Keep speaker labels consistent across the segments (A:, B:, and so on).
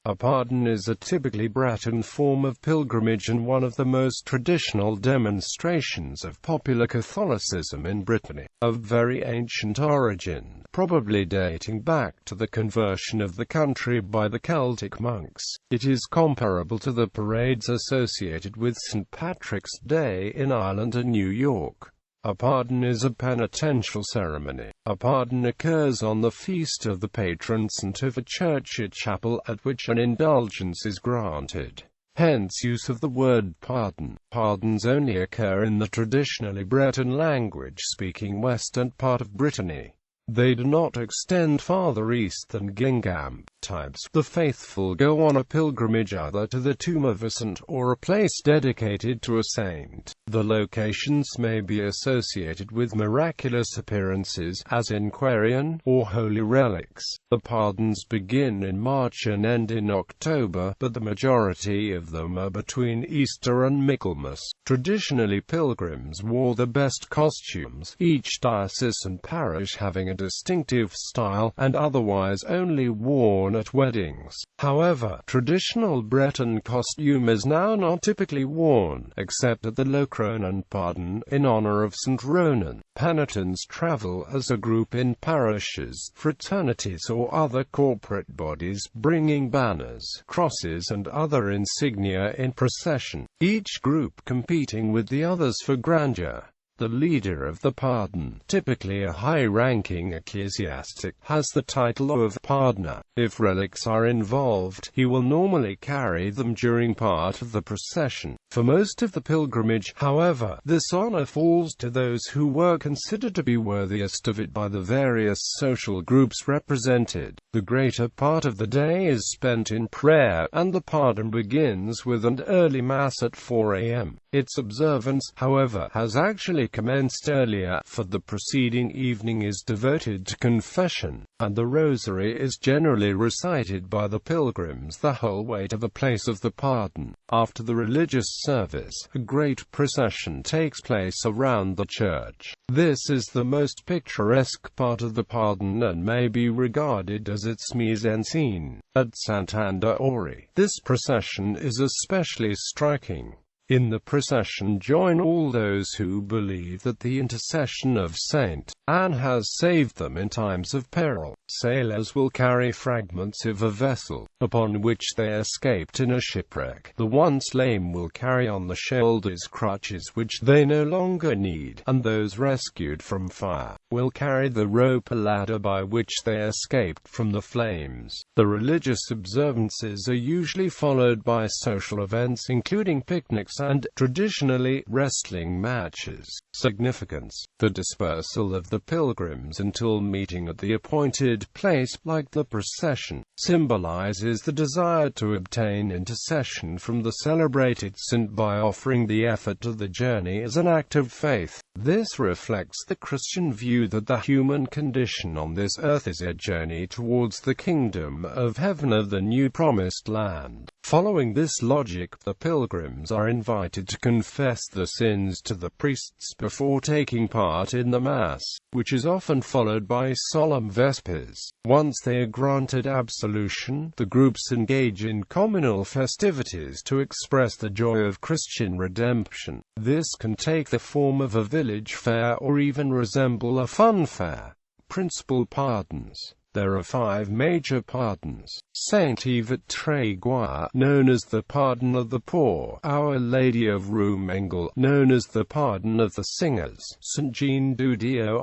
A: A pardon is a typically Breton form of pilgrimage and one of the most traditional demonstrations of popular Catholicism in Brittany, of very ancient origin, probably dating back to the conversion of the country by the Celtic monks. It is comparable to the parades associated with St. Patrick's Day in Ireland and New York. A pardon is a penitential ceremony. A pardon occurs on the feast of the patron saint of a church or chapel at which an indulgence is granted. Hence use of the word pardon. Pardons only occur in the traditionally Breton language-speaking western part of Brittany. They do not extend farther east than Gingham. Types: the faithful go on a pilgrimage either to the tomb of a saint or a place dedicated to a saint. The locations may be associated with miraculous appearances, as in Quarian, or holy relics. The pardons begin in March and end in October, but the majority of them are between Easter and Michaelmas. Traditionally, pilgrims wore the best costumes, each diocese and parish having a distinctive style, and otherwise only worn at weddings. However, traditional Breton costume is now not typically worn, except at the York.A Pardon, in honor of St. Ronan. Penitents travel as a group in parishes, fraternities or other corporate bodies, bringing banners, crosses and other insignia in procession, each group competing with the others for grandeur. The leader of the pardon, typically a high-ranking ecclesiastic, has the title of pardoner. If relics are involved, he will normally carry them during part of the procession. For most of the pilgrimage, however, this honor falls to those who were considered to be worthiest of it by the various social groups represented. The greater part of the day is spent in prayer, and the pardon begins with an early Mass at 4 a.m. Its observance, however, has actually commenced earlier, for the preceding evening is devoted to confession, and the rosary is generally recited by the pilgrims the whole way to the place of the pardon. After the religious service, a great procession takes place around the church. This is the most picturesque part of the pardon and may be regarded as its mise en scene. At Sant'Andrea, this procession is especially striking. In the procession join all those who believe that the intercession of Saint Anne has saved them in times of peril. Sailors will carry fragments of a vessel, upon which they escaped in a shipwreck. The once lame will carry on the shoulders crutches which they no longer need, and those rescued from fire will carry the rope or ladder by which they escaped from the flames. The religious observances are usually followed by social events including picnics and, traditionally, wrestling matches. Significance: the dispersal of the pilgrims until meeting at the appointed place, like the procession, symbolizes the desire to obtain intercession from the celebrated saint by offering the effort of the journey as an act of faith. This reflects the Christian view that the human condition on this earth is a journey towards the kingdom of heaven, of the new promised land. Following this logic, the pilgrims are invited to confess their sins to the priests before taking part in the Mass, which is often followed by solemn vespers. Once they are granted absolution, the groups engage in communal festivities to express the joy of Christian redemption. This can take the form of a village fair or even resemble a fun fair. Principal pardons: there are 5 major pardons. Saint.Eve at Tréguier, known as the Pardon of the Poor. Our Lady of Roumengel, known as the Pardon of the Singers. St. Jean-de-Dieu,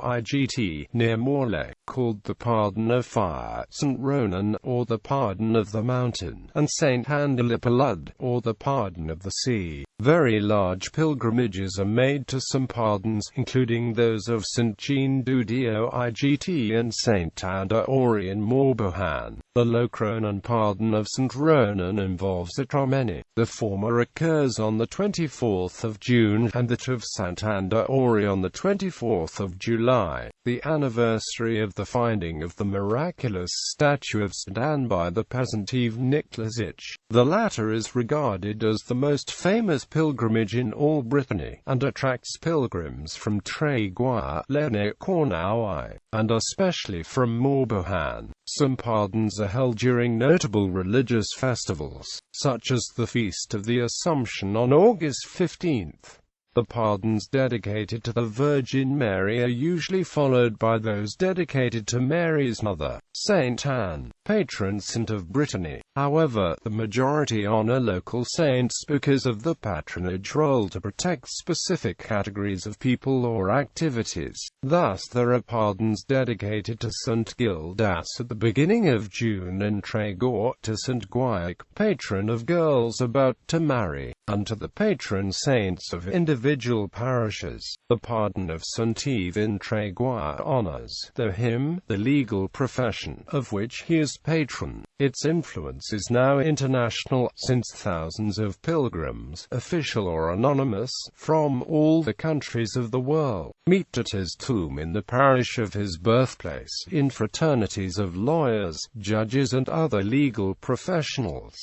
A: near Morlaix, called the Pardon of Fire. St. Ronan, or the Pardon of the Mountain. And St. Anne de la Palude, or the Pardon of the Sea. Very large pilgrimages are made to some pardons, including those of St. Jean-de-Dieu and St. Andrea in Morbihan. The York.A Pardon of St. Ronan involves a ceremony. The former occurs on the 24th of June, and that of St. Andrea on the 24th of July, the anniversary of the finding of the miraculous statue of St. Anne by the peasant Yves Nicolasich. The latter is regarded as the most famous pilgrimage in all Brittany, and attracts pilgrims from Tréguier, Lenay, Cornouailles, and especially from Morbihan. Some pardons are held during notable religious festivals, such as the Feast of the Assumption on August 15th. The pardons dedicated to the Virgin Mary are usually followed by those dedicated to Mary's mother, Saint Anne, patron saint of Brittany. However, the majority honor local saints because of the patronage role to protect specific categories of people or activities. Thus, there are pardons dedicated to Saint Gildas at the beginning of June in Tréguier, to Saint Gwyach, patron of girls about to marry, and to the patron saints of individual parishes. The pardon of Saint-Yves in Tréguier honors him, the legal profession, of which he is patron. Its influence is now international, since thousands of pilgrims, official or anonymous, from all the countries of the world, meet at his tomb in the parish of his birthplace, in fraternities of lawyers, judges and other legal professionals.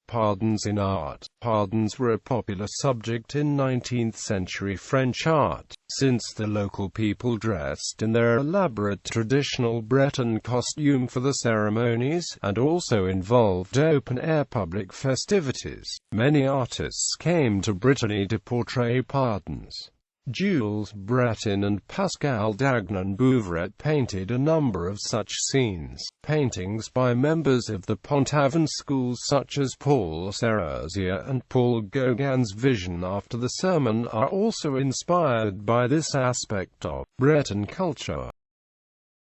A: Pardons in art. Pardons were a popular subject in 19th-century French art, since the local people dressed in their elaborate traditional Breton costume for the ceremonies, and also involved open-air public festivities. Many artists came to Brittany to portray pardons. Jules Breton and Pascal Dagnan-Bouvret painted a number of such scenes. Paintings by members of the Pontavin schools such as Paul Sérassier and Paul Gauguin's vision after the sermon are also inspired by this aspect of Breton culture.